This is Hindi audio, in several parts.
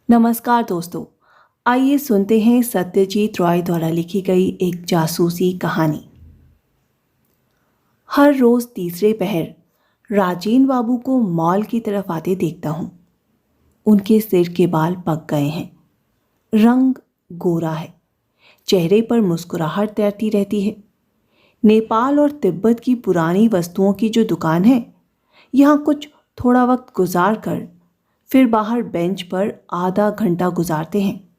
नमस्कार दोस्तों। आइए सुनते हैं सत्यजीत रॉय द्वारा लिखी गई एक जासूसी कहानी। हर रोज तीसरे पहर राजेन बाबू को मॉल की तरफ आते देखता हूँ। उनके सिर के बाल पक गए हैं, रंग गोरा है, चेहरे पर मुस्कुराहट तैरती रहती है। नेपाल और तिब्बत की पुरानी वस्तुओं की जो दुकान है, यहाँ कुछ थोड़ा वक्त गुजार कर फिर बाहर बेंच पर आधा घंटा गुजारते हैं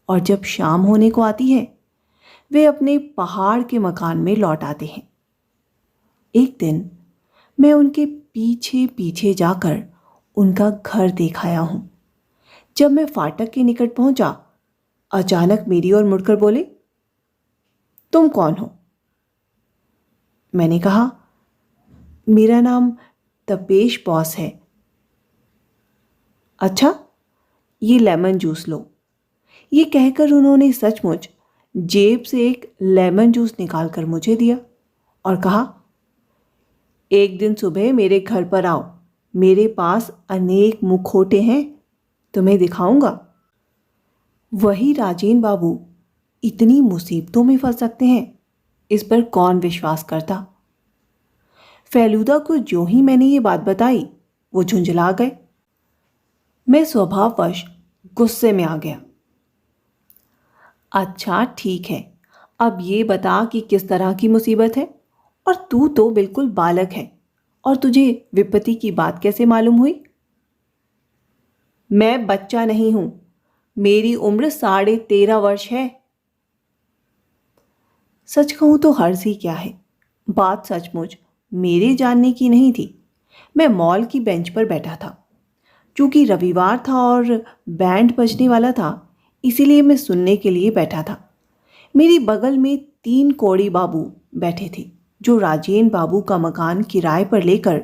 और जब शाम होने को आती है वे अपने पहाड़ के मकान में लौट आते हैं। एक दिन मैं उनके पीछे पीछे जाकर उनका घर देख आया हूं। जब मैं फाटक के निकट पहुंचा, अचानक मेरी ओर मुड़कर बोले, तुम कौन हो? मैंने कहा, मेरा नाम तपेश बॉस है। अच्छा, ये लेमन जूस लो। ये कहकर उन्होंने सचमुच जेब से एक लेमन जूस निकालकर मुझे दिया और कहा, एक दिन सुबह मेरे घर पर आओ, मेरे पास अनेक मुखौटे हैं, तुम्हें दिखाऊंगा। वही राजेन बाबू इतनी मुसीबतों में फंस सकते हैं, इस पर कौन विश्वास करता। फेलूदा को जो ही मैंने ये बात बताई वो झुंझला गए। मैं स्वभाववश गुस्से में आ गया। अच्छा ठीक है, अब ये बता कि किस तरह की मुसीबत है, और तू तो बिल्कुल बालक है और तुझे विपत्ति की बात कैसे मालूम हुई? मैं बच्चा नहीं हूं, मेरी उम्र 13.5 वर्ष है। सच कहूं तो हर्ज ही क्या है, बात सचमुच मेरे जानने की नहीं थी। मैं मॉल की बेंच पर बैठा था। चूंकि रविवार था और बैंड बजने वाला था, इसीलिए मैं सुनने के लिए बैठा था। मेरी बगल में 3 कौड़ी बाबू बैठे थे, जो राजेन बाबू का मकान किराए पर लेकर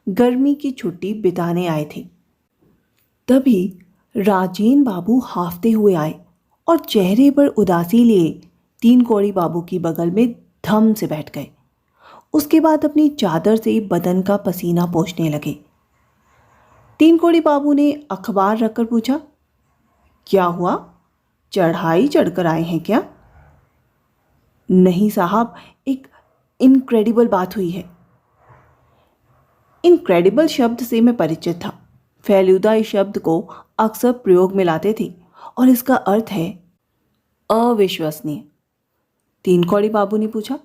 गर्मी की छुट्टी बिताने आए थे। तभी राजेन बाबू हाफते हुए आए और चेहरे पर उदासी लिए 3 कौड़ी बाबू की बगल में धम से बैठ गए। उसके बाद अपनी चादर से बदन का पसीना पोंछने लगे। 3 कौड़ी बाबू ने अखबार रखकर पूछा, क्या हुआ, चढ़ाई चढ़कर आए हैं क्या? नहीं साहब, एक इनक्रेडिबल बात हुई है। इनक्रेडिबल शब्द से मैं परिचित था। फेलूदा इस शब्द को अक्सर प्रयोग में लाते थे और इसका अर्थ है अविश्वसनीय। 3 कौड़ी बाबू ने पूछा,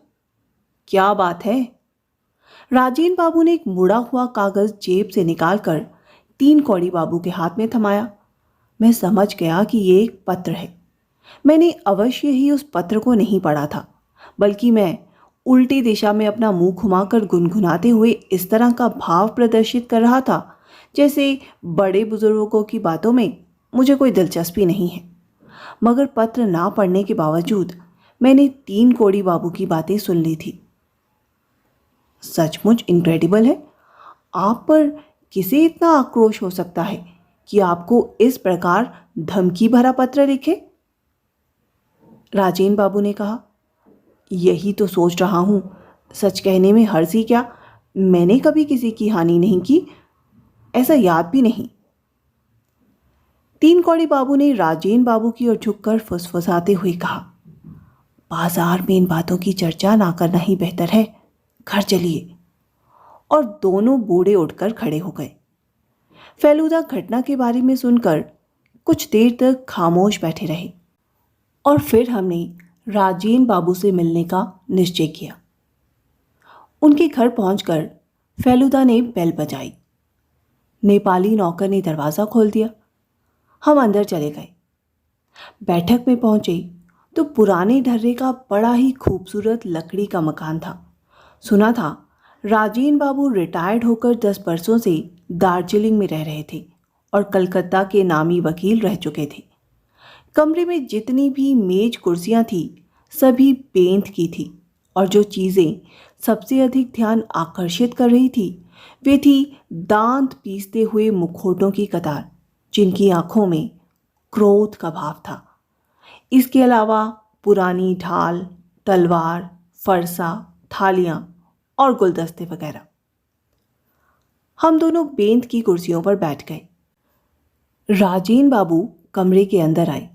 क्या बात है? राजेन बाबू ने एक मुड़ा हुआ कागज जेब से निकालकर 3 कौड़ी बाबू के हाथ में थमाया। मैं समझ गया कि ये एक पत्र है। मैंने अवश्य ही उस पत्र को नहीं पढ़ा था, बल्कि मैं उल्टी दिशा में अपना मुंह घुमाकर गुनगुनाते हुए इस तरह का भाव प्रदर्शित कर रहा था जैसे बड़े बुजुर्गों की बातों में मुझे कोई दिलचस्पी नहीं है। मगर पत्र ना पढ़ने के बावजूद मैंने 3 कौड़ी बाबू की बातें सुन ली थी। सचमुच इनक्रेडिबल है। आप पर किसे इतना आक्रोश हो सकता है कि आपको इस प्रकार धमकी भरा पत्र लिखे? राजेन बाबू ने कहा, यही तो सोच रहा हूं, सच कहने में हर्ज ही क्या, मैंने कभी किसी की हानि नहीं की, ऐसा याद भी नहीं। 3 कौड़ी बाबू ने राजेन बाबू की ओर झुककर फुसफुसाते हुए कहा, बाजार में इन बातों की चर्चा ना करना ही बेहतर है, घर चलिए। और दोनों बूढ़े उठकर खड़े हो गए। फेलूदा घटना के बारे में सुनकर कुछ देर तक खामोश बैठे रहे और फिर हमने राजेन बाबू से मिलने का निश्चय किया। उनके घर पहुंचकर फेलूदा ने बेल बजाई। नेपाली नौकर ने दरवाज़ा खोल दिया। हम अंदर चले गए। बैठक में पहुंचे तो पुराने ढर्रे का बड़ा ही खूबसूरत लकड़ी का मकान था। सुना था राजेन बाबू रिटायर्ड होकर 10 वर्षों से दार्जिलिंग में रह रहे थे और कलकत्ता के नामी वकील रह चुके थे। कमरे में जितनी भी मेज कुर्सियां थी सभी पेंट की थी और जो चीज़ें सबसे अधिक ध्यान आकर्षित कर रही थी वे थी दांत पीसते हुए मुखौटों की कतार, जिनकी आंखों में क्रोध का भाव था। इसके अलावा पुरानी ढाल, तलवार, फरसा, थालियां और गुलदस्ते वगैरह। हम दोनों बेंत की कुर्सियों पर बैठ गए। राजेन बाबू कमरे के अंदर आई।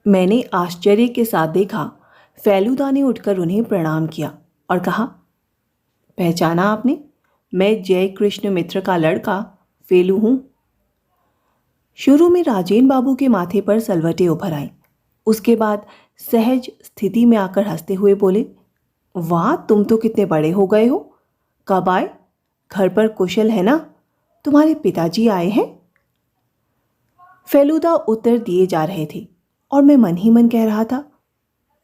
मैंने आश्चर्य के साथ देखा फेलुदा ने उठकर उन्हें प्रणाम किया और कहा, पहचाना आपने? मैं जय कृष्ण मित्र का लड़का फेलू हूं। शुरू में राजेन बाबू के माथे पर सलवटें उभर आईं। उसके बाद सहज स्थिति में आकर हंसते हुए बोले, वाह, तुम तो कितने बड़े हो गए हो। कब आए? घर पर कुशल है ना? तुम्हारे पिताजी आए हैं? फेलुदा उत्तर दिए जा रहे थे और मैं मन ही मन कह रहा था,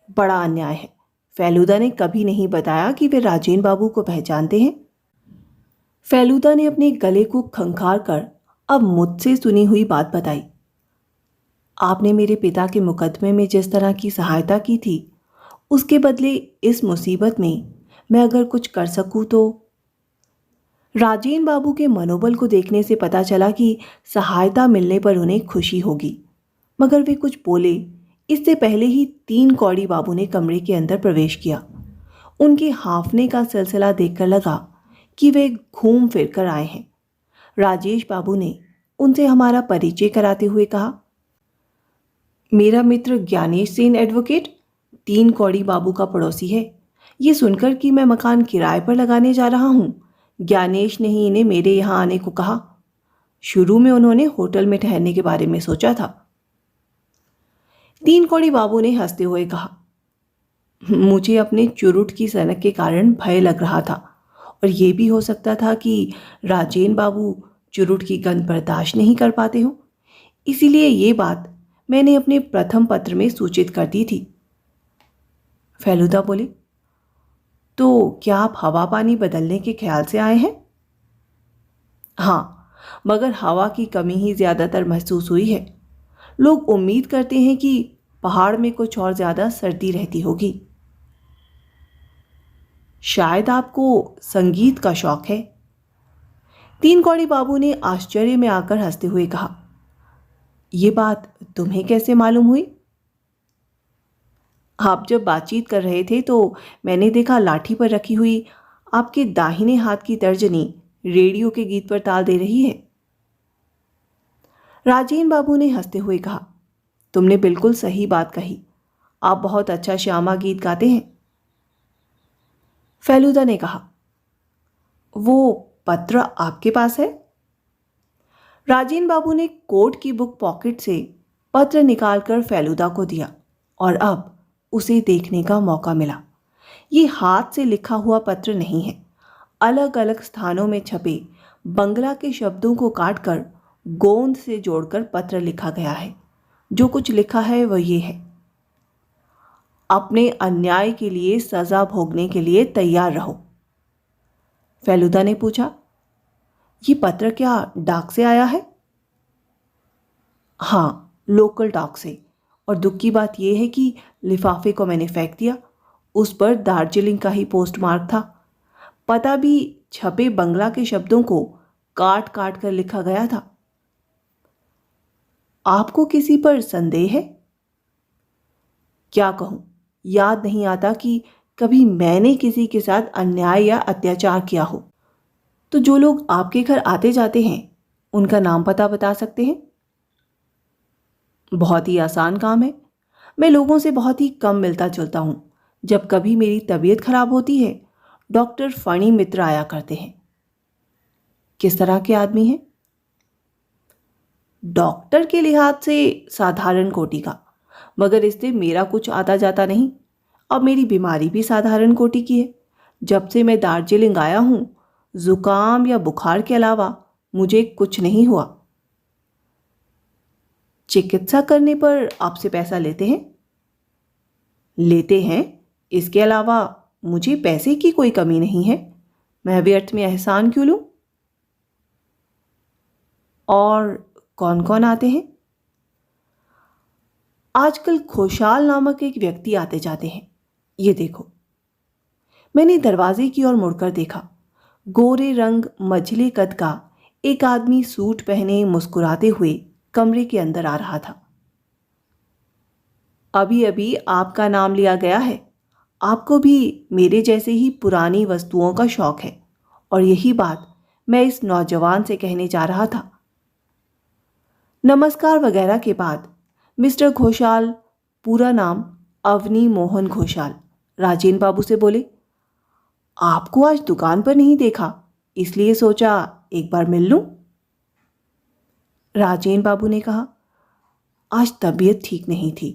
बड़ा अन्याय है। फेलुदा ने कभी नहीं बताया कि वे राजेन बाबू को पहचानते हैं। फेलुदा ने अपने गले को खंखार कर अब मुझसे सुनी हुई बात बताई। आपने मेरे पिता के मुकदमे में जिस तरह की सहायता की थी, उसके बदले इस मुसीबत में मैं अगर कुछ कर सकूं तो। राजेन बाबू के मनोबल को देखने से पता चला कि सहायता मिलने पर उन्हें खुशी होगी, मगर वे कुछ बोले इससे पहले ही 3 कौड़ी बाबू ने कमरे के अंदर प्रवेश किया। उनके हांफने का सिलसिला देखकर लगा कि वे घूम फिर कर आए हैं। राजेश बाबू ने उनसे हमारा परिचय कराते हुए कहा, मेरा मित्र ज्ञानेश सेन एडवोकेट 3 कौड़ी बाबू का पड़ोसी है। ये सुनकर कि मैं मकान किराए पर लगाने जा रहा हूँ, ज्ञानेश ने ही इन्हें मेरे यहाँ आने को कहा। शुरू में उन्होंने होटल में ठहरने के बारे में सोचा था। 3 कौड़ी बाबू ने हंसते हुए कहा, मुझे अपने चुरुट की सनक के कारण भय लग रहा था और ये भी हो सकता था कि राजेन बाबू चुरुट की गंध बर्दाश्त नहीं कर पाते हो, इसीलिए ये बात मैंने अपने प्रथम पत्र में सूचित कर दी थी। फेलुदा बोले, तो क्या आप हवा पानी बदलने के ख्याल से आए हैं? हाँ, मगर हवा की कमी ही ज़्यादातर महसूस हुई है। लोग उम्मीद करते हैं कि पहाड़ में कुछ और ज़्यादा सर्दी रहती होगी। शायद आपको संगीत का शौक है। 3 कौड़ी बाबू ने आश्चर्य में आकर हंसते हुए कहा, ये बात तुम्हें कैसे मालूम हुई? आप जब बातचीत कर रहे थे तो मैंने देखा लाठी पर रखी हुई आपके दाहिने हाथ की तर्जनी रेडियो के गीत पर ताल दे रही है। राजेन बाबू ने हंसते हुए कहा, तुमने बिल्कुल सही बात कही, आप बहुत अच्छा श्यामा गीत गाते हैं। फेलुदा ने कहा, वो पत्र आपके पास है? राजेन बाबू ने कोट की बुक पॉकेट से पत्र निकालकर फेलुदा को दिया और अब उसे देखने का मौका मिला। ये हाथ से लिखा हुआ पत्र नहीं है, अलग अलग स्थानों में छपे बंगला के शब्दों को काटकर गोंद से जोड़कर पत्र लिखा गया है। जो कुछ लिखा है वह ये है, अपने अन्याय के लिए सजा भोगने के लिए तैयार रहो। फेलुदा ने पूछा, ये पत्र क्या डाक से आया है? हाँ, लोकल डाक से, और दुख की बात यह है कि लिफाफे को मैंने फेंक दिया। उस पर दार्जिलिंग का ही पोस्ट मार्क था। पता भी छपे बंगला के शब्दों को काट काट कर लिखा गया था। आपको किसी पर संदेह है? क्या कहूं, याद नहीं आता कि कभी मैंने किसी के साथ अन्याय या अत्याचार किया हो। तो जो लोग आपके घर आते जाते हैं उनका नाम पता बता सकते हैं? बहुत ही आसान काम है। मैं लोगों से बहुत ही कम मिलता जुलता हूं। जब कभी मेरी तबीयत खराब होती है, डॉक्टर फणी मित्र आया करते हैं। किस तरह के आदमी हैं? डॉक्टर के लिहाज से साधारण कोटि का, मगर इससे मेरा कुछ आता जाता नहीं। अब मेरी बीमारी भी साधारण कोटि की है। जब से मैं दार्जिलिंग आया हूं, जुकाम या बुखार के अलावा मुझे कुछ नहीं हुआ। चिकित्सा करने पर आपसे पैसा लेते हैं? लेते हैं। इसके अलावा मुझे पैसे की कोई कमी नहीं है। मैं व्यर्थ में एहसान क्यों लूं? और कौन कौन आते हैं? आजकल खुशहाल नामक एक व्यक्ति आते जाते हैं। ये देखो। मैंने दरवाजे की ओर मुड़कर देखा। गोरे रंग मझले कद का एक आदमी सूट पहने मुस्कुराते हुए कमरे के अंदर आ रहा था। अभी अभी आपका नाम लिया गया है। आपको भी मेरे जैसे ही पुरानी वस्तुओं का शौक है, और यही बात मैं इस नौजवान से कहने जा रहा था। नमस्कार वगैरह के बाद मिस्टर घोषाल, पूरा नाम अवनी मोहन घोषाल, राजेन बाबू से बोले, आपको आज दुकान पर नहीं देखा, इसलिए सोचा एक बार मिल लूं। राजेन बाबू ने कहा, आज तबीयत ठीक नहीं थी।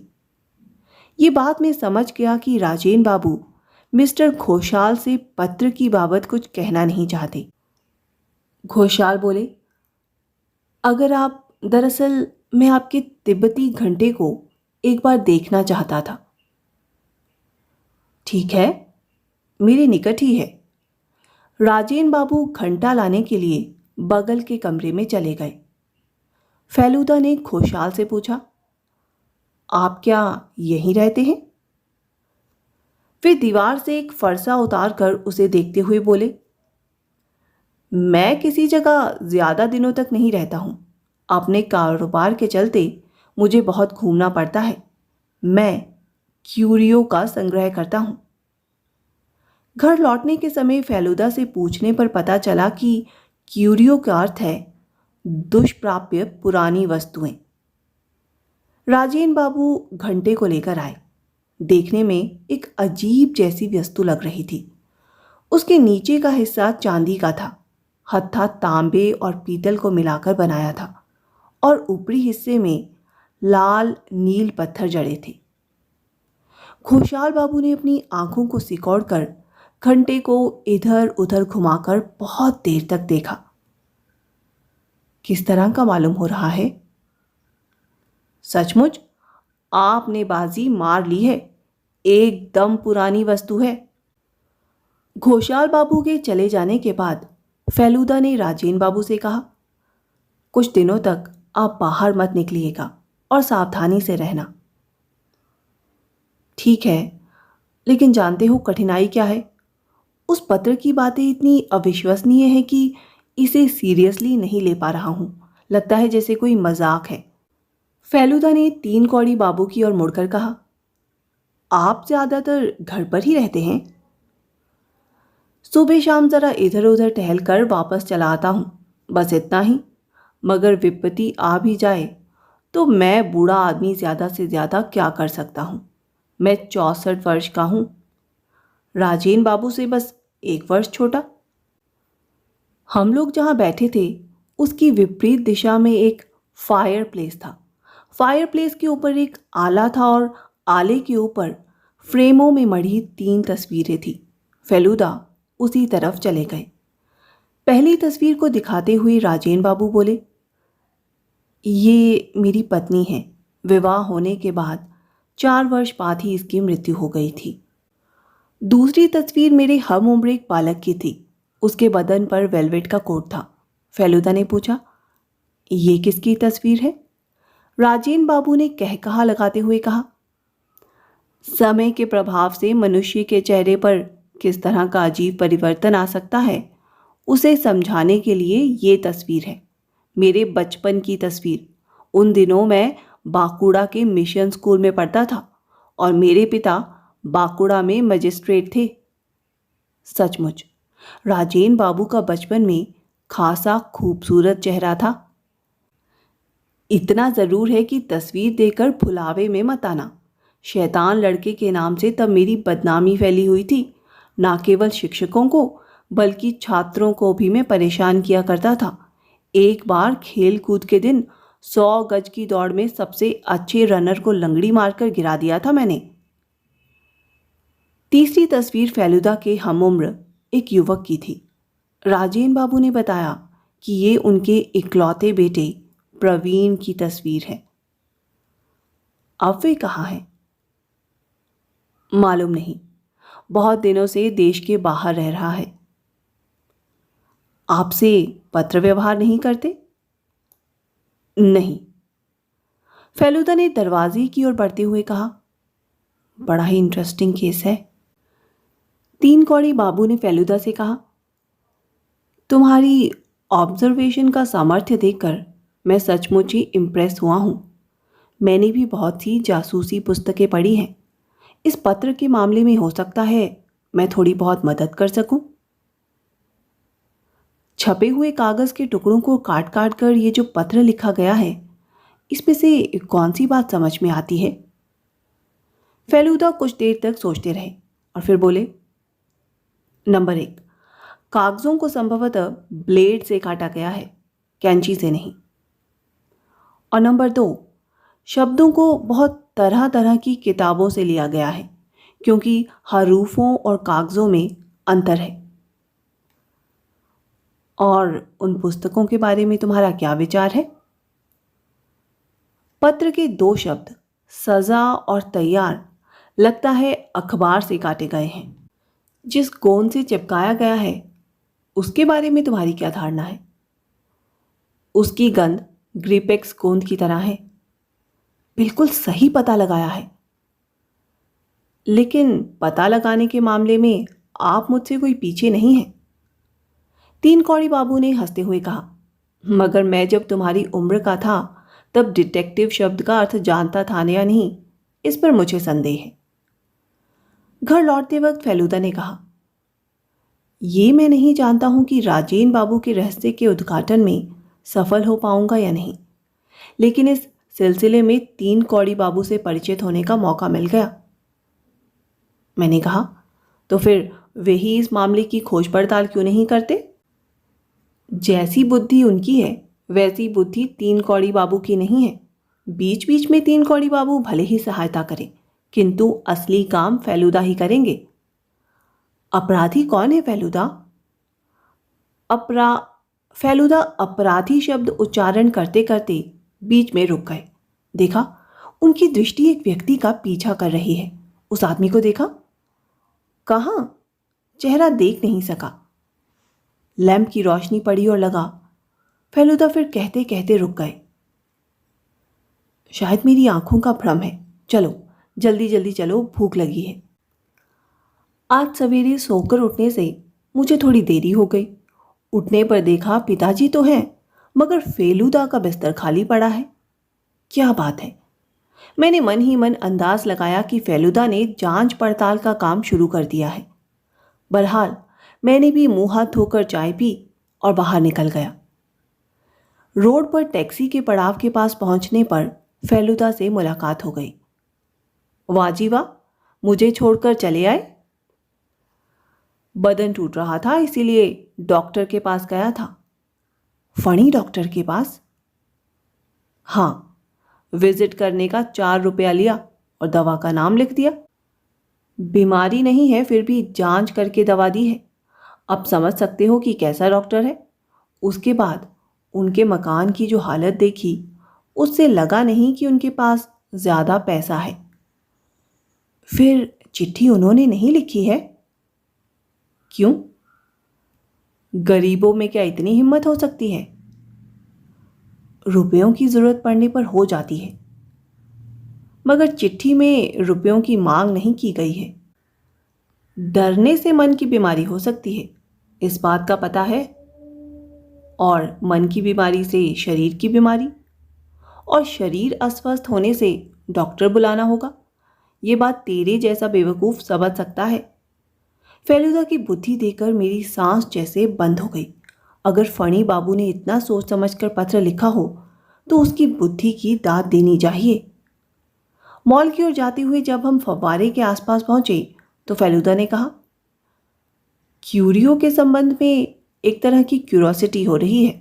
ये बात मैं समझ गया कि राजेन बाबू मिस्टर घोषाल से पत्र की बाबत कुछ कहना नहीं चाहते। घोषाल बोले, अगर आप दरअसल मैं आपके तिब्बती घंटे को एक बार देखना चाहता था। ठीक है, मेरे निकट ही है। राजेन बाबू घंटा लाने के लिए बगल के कमरे में चले गए। फेलूदा ने घोषाल से पूछा, आप क्या यहीं रहते हैं? वे दीवार से एक फरसा उतार कर उसे देखते हुए बोले, मैं किसी जगह ज्यादा दिनों तक नहीं रहता हूं। अपने कारोबार के चलते मुझे बहुत घूमना पड़ता है। मैं क्यूरियो का संग्रह करता हूं। घर लौटने के समय फेलूदा से पूछने पर पता चला कि क्यूरियो का अर्थ है दुष्प्राप्य पुरानी वस्तुएं। राजेन बाबू घंटे को लेकर आए। देखने में एक अजीब जैसी वस्तु लग रही थी। उसके नीचे का हिस्सा चांदी का था, हत्था तांबे और पीतल को मिलाकर बनाया था और ऊपरी हिस्से में लाल नील पत्थर जड़े थे। घोषाल बाबू ने अपनी आंखों को सिकोड़कर घंटे को इधर उधर घुमाकर बहुत देर तक देखा। किस तरह का मालूम हो रहा है? सचमुच आपने बाजी मार ली है। एकदम पुरानी वस्तु है। घोषाल बाबू के चले जाने के बाद फेलूदा ने राजेन बाबू से कहा, कुछ दिनों तक आप बाहर मत निकलिएगा और सावधानी से रहना। ठीक है, लेकिन जानते हो कठिनाई क्या है? उस पत्र की बातें इतनी अविश्वसनीय है कि इसे सीरियसली नहीं ले पा रहा हूं। लगता है जैसे कोई मजाक है। फेलूदा ने 3 कौड़ी बाबू की ओर मुड़कर कहा, आप ज्यादातर घर पर ही रहते हैं? सुबह शाम जरा इधर उधर टहल कर वापस चला आता हूं, बस इतना ही। मगर विपत्ति आ भी जाए तो मैं बूढ़ा आदमी ज्यादा से ज्यादा क्या कर सकता हूं? मैं 64 वर्ष का हूं। राजेन बाबू से बस 1 वर्ष छोटा। हम लोग जहां बैठे थे उसकी विपरीत दिशा में एक फायर प्लेस था। फायर प्लेस के ऊपर एक आला था और आले के ऊपर फ्रेमों में मढ़ी 3 तस्वीरें थी। फेलूदा उसी तरफ चले गए। पहली तस्वीर को दिखाते हुए राजेन बाबू बोले, ये मेरी पत्नी है। विवाह होने के बाद 4 वर्ष बाद ही इसकी मृत्यु हो गई थी। दूसरी तस्वीर मेरे हम उम्र एक बालक की थी। उसके बदन पर वेलवेट का कोट था। फेलूदा ने पूछा, ये किसकी तस्वीर है? राजेन बाबू ने कहकहा लगाते हुए कहा, समय के प्रभाव से मनुष्य के चेहरे पर किस तरह का अजीब परिवर्तन आ सकता है, उसे समझाने के लिए ये तस्वीर है। मेरे बचपन की तस्वीर। उन दिनों मैं बाकुड़ा के मिशन स्कूल में पढ़ता था और मेरे पिता बाकुड़ा में मजिस्ट्रेट थे। सचमुच राजेन बाबू का बचपन में खासा खूबसूरत चेहरा था। इतना जरूर है कि तस्वीर देखकर भुलावे में मत आना। शैतान लड़के के नाम से तब मेरी बदनामी फैली हुई थी। ना केवल शिक्षकों को बल्कि छात्रों को भी मैं परेशान किया करता था। एक बार खेल कूद के दिन 100 गज की दौड़ में सबसे अच्छे रनर को लंगड़ी मारकर गिरा दिया था मैंने। तीसरी तस्वीर फेलूदा के हमउम्र एक युवक की थी। राजेन बाबू ने बताया कि ये उनके इकलौते बेटे प्रवीण की तस्वीर है। अब वे कहाँ हैं? मालूम नहीं। बहुत दिनों से देश के बाहर रह रहा है। आपसे पत्र व्यवहार नहीं करते? नहीं। फेलूदा ने दरवाजे की ओर बढ़ते हुए कहा, बड़ा ही इंटरेस्टिंग केस है। 3 कौड़ी बाबू ने फेलूदा से कहा, तुम्हारी ऑब्जर्वेशन का सामर्थ्य देखकर मैं सचमुच ही इम्प्रेस हुआ हूं। मैंने भी बहुत सी जासूसी पुस्तकें पढ़ी हैं। इस पत्र के मामले में हो सकता है मैं थोड़ी बहुत मदद कर सकूं। छपे हुए कागज के टुकड़ों को काट काट कर ये जो पत्र लिखा गया है, इसमें से कौन सी बात समझ में आती है? फेलूदा कुछ देर तक सोचते रहे और फिर बोले, नंबर 1, कागजों को संभवतः ब्लेड से काटा गया है, कैंची से नहीं। और नंबर 2, शब्दों को बहुत तरह तरह की किताबों से लिया गया है, क्योंकि हरूफों और कागजों में अंतर है। और उन पुस्तकों के बारे में तुम्हारा क्या विचार है? पत्र के 2 शब्द सजा और तैयार लगता है अखबार से काटे गए हैं। जिस गोंद से चिपकाया गया है उसके बारे में तुम्हारी क्या धारणा है? उसकी गंध ग्रिपेक्स गोंद की तरह है। बिल्कुल सही पता लगाया है। लेकिन पता लगाने के मामले में आप मुझसे कोई पीछे नहीं हैं। 3 कौड़ी बाबू ने हंसते हुए कहा, मगर मैं जब तुम्हारी उम्र का था तब डिटेक्टिव शब्द का अर्थ जानता था या नहीं, इस पर मुझे संदेह है। घर लौटते वक्त फेलूदा ने कहा, ये मैं नहीं जानता हूं कि राजेन बाबू के रहस्य के उद्घाटन में सफल हो पाऊंगा या नहीं, लेकिन इस सिलसिले में 3 कौड़ी बाबू से परिचित होने का मौका मिल गया। मैंने कहा, तो फिर वे ही इस मामले की खोज पड़ताल क्यों नहीं करते? जैसी बुद्धि उनकी है वैसी बुद्धि 3 कौड़ी बाबू की नहीं है। बीच बीच में 3 कौड़ी बाबू भले ही सहायता करें, किंतु असली काम फेलूदा ही करेंगे। अपराधी कौन है फेलूदा? फेलूदा अपराधी शब्द उच्चारण करते करते बीच में रुक गए। देखा, उनकी दृष्टि एक व्यक्ति का पीछा कर रही है। उस आदमी को देखा? कहां? चेहरा देख नहीं सका। लैंप की रोशनी पड़ी और लगा। फेलूदा फिर कहते कहते रुक गए। शायद मेरी आंखों का भ्रम है। चलो जल्दी जल्दी चलो, भूख लगी है। आज सवेरे सोकर उठने से मुझे थोड़ी देरी हो गई। उठने पर देखा पिताजी तो हैं, मगर फेलूदा का बिस्तर खाली पड़ा है। क्या बात है? मैंने मन ही मन अंदाज लगाया कि फेलूदा ने जांच पड़ताल का काम शुरू कर दिया है। बहरहाल मैंने भी मुंह हाथ धोकर चाय पी और बाहर निकल गया। रोड पर टैक्सी के पड़ाव के पास पहुंचने पर फेलूदा से मुलाकात हो गई। वाह जी वाह, मुझे छोड़कर चले आए? बदन टूट रहा था, इसीलिए डॉक्टर के पास गया था। फणी डॉक्टर के पास? हाँ, विजिट करने का 4 रुपया लिया और दवा का नाम लिख दिया। बीमारी नहीं है, फिर भी जांच करके दवा दी है। अब समझ सकते हो कि कैसा डॉक्टर है। उसके बाद उनके मकान की जो हालत देखी, उससे लगा नहीं कि उनके पास ज़्यादा पैसा है। फिर चिट्ठी उन्होंने नहीं लिखी है? क्यों? गरीबों में क्या इतनी हिम्मत हो सकती है? रुपयों की जरूरत पड़ने पर हो जाती है, मगर चिट्ठी में रुपयों की मांग नहीं की गई है। डरने से मन की बीमारी हो सकती है, इस बात का पता है। और मन की बीमारी से शरीर की बीमारी, और शरीर अस्वस्थ होने से डॉक्टर बुलाना होगा। ये बात तेरे जैसा बेवकूफ़ समझ सकता है। फेलूदा की बुद्धि देखकर मेरी सांस जैसे बंद हो गई। अगर फणी बाबू ने इतना सोच समझकर पत्र लिखा हो तो उसकी बुद्धि की दाद देनी चाहिए। मॉल की ओर जाते हुए जब हम फव्वारे के आसपास पहुंचे तो फेलूदा ने कहा, क्यूरियो के संबंध में एक तरह की क्यूरोसिटी हो रही है।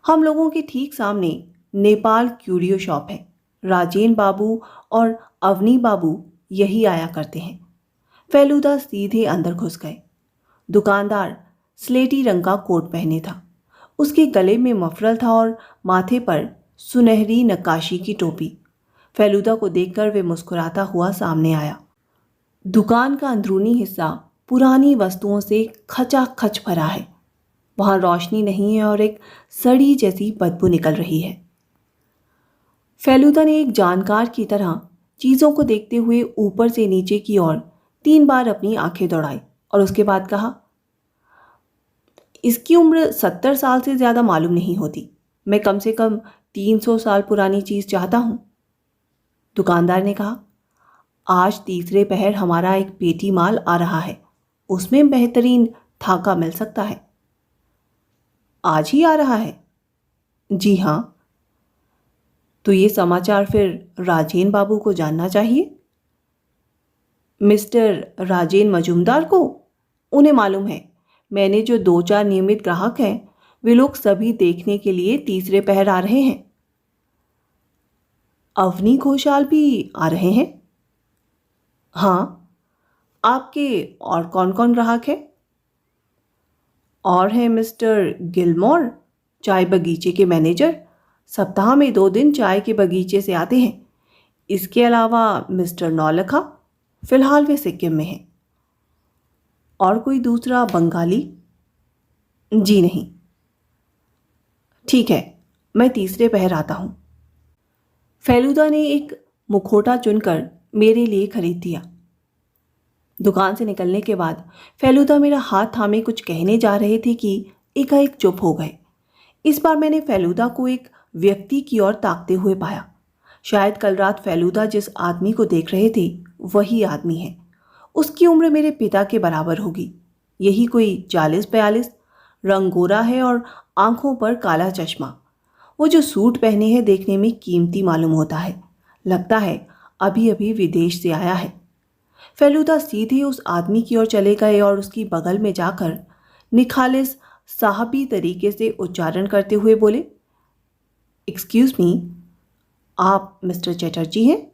हम लोगों के ठीक सामने नेपाल क्यूरियो शॉप है। राजेन बाबू और अवनी बाबू यही आया करते हैं। फेलूदा सीधे अंदर घुस गए। दुकानदार स्लेटी रंग का कोट पहने था। उसके गले में मफरल था और माथे पर सुनहरी नक्काशी की टोपी। फेलूदा को देखकर वे मुस्कुराता हुआ सामने आया। दुकान का अंदरूनी हिस्सा पुरानी वस्तुओं से खचाखच भरा है। वहां रोशनी नहीं है और एक सड़ी जैसी बदबू निकल रही है। फेलूदा ने एक जानकार की तरह चीज़ों को देखते हुए ऊपर से नीचे की ओर 3 बार अपनी आंखें दौड़ाई और उसके बाद कहा, इसकी उम्र 70 साल से ज़्यादा मालूम नहीं होती। मैं कम से कम 300 साल पुरानी चीज़ चाहता हूँ। दुकानदार ने कहा, आज तीसरे पहर हमारा एक पेटी माल आ रहा है, उसमें बेहतरीन थाका मिल सकता है। आज ही आ रहा है? जी हाँ। तो ये समाचार फिर राजेन बाबू को जानना चाहिए। मिस्टर राजेन मजूमदार को? उन्हें मालूम है। मैंने जो 2-4 नियमित ग्राहक हैं, वे लोग सभी देखने के लिए तीसरे पहर आ रहे हैं। अवनी घोषाल भी आ रहे हैं? हाँ। आपके और कौन कौन ग्राहक हैं? और हैं मिस्टर गिलमोर, चाय बगीचे के मैनेजर, सप्ताह में 2 दिन चाय के बगीचे से आते हैं। इसके अलावा मिस्टर नौलखा, फिलहाल वे सिक्किम में हैं। और कोई दूसरा बंगाली? जी नहीं। ठीक है, मैं तीसरे पहर आता हूँ। फेलुदा ने एक मुखौटा चुनकर मेरे लिए खरीद दिया। दुकान से निकलने के बाद फेलुदा मेरा हाथ थामे कुछ कहने जा रहे थे कि एकाएक चुप हो गए। इस बार मैंने फेलुदा को एक व्यक्ति की ओर ताकते हुए पाया। शायद कल रात फेलुदा जिस आदमी को देख रहे थे वही आदमी है। उसकी उम्र मेरे पिता के बराबर होगी, यही कोई 40-42, रंग गोरा है और आंखों पर काला चश्मा। वो जो सूट पहने हैं देखने में कीमती मालूम होता है। लगता है अभी अभी विदेश से आया है। फेलुदा सीधे उस आदमी की ओर चले गए और उसकी बगल में जाकर निखालिस साहबी तरीके से उच्चारण करते हुए बोले, एक्सक्यूज मी, आप मिस्टर चटर्जी हैं?